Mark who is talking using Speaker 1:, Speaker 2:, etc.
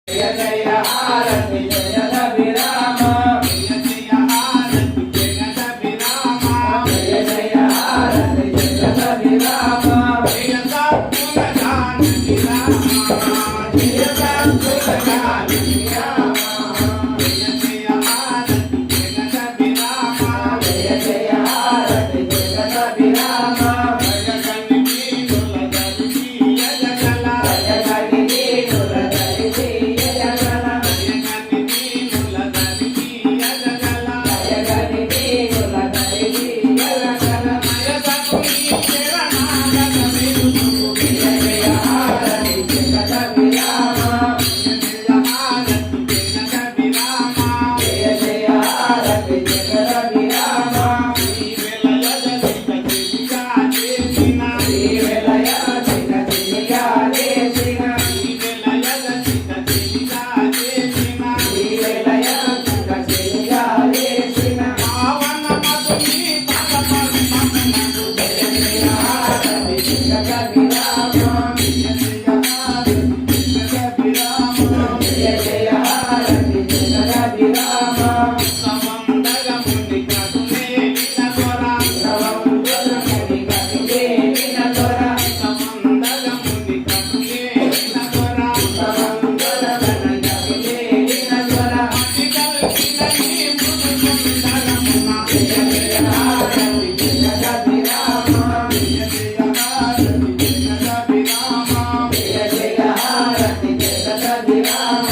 Speaker 1: జయ జయ హారతి జయ విరామ జయ జయ హారతి జయ విరామ జయ జయ హారతి జయ విరామ జయ సత్పుర జానకి రామ జయ సత్పుర జానకి రామ జయ జయ హారతి జయ విరామ జయ జయ హారతి జయ విరామ జయ గణి నుల దర్శియ జగల జయ గణి నుల దర్శియ జగల జయ గణి నుల దర్శియ జగల జయ గణి నుల దర్శియ జగల జయ సత్పురి శరణాగత విదు జయ జయ హారతి జయ విరామ జయ జయ హారతి జయ విరామ జయ జయ హారతి జయ విరామ శ్రీ వెలయ సిద్ధ చేసిన శ్రీ వెలయ సిద్ధ చేసిన శ్రీ వెలయ సిద్ధ చేసిన శ్రీ వెలయ సిద్ధ చేసిన పావన మధుని పద పద జయ జయ హారతి జయ విరామ జయ జయ హారతి జయ విరామ జయ జయ హారతి జయ విరామ సమందగముని కటునే వినదొర సమందగముని కటునే వినదొర సమందగముని కటునే వినదొర సమందగముని కటునే వినదొర అతికల్పినని మృదుసుందరమున జయ జయ హారతి జయ విరామ జయ జయ హారతి జయ విరామ జయ జయ హారతి జయ విరామ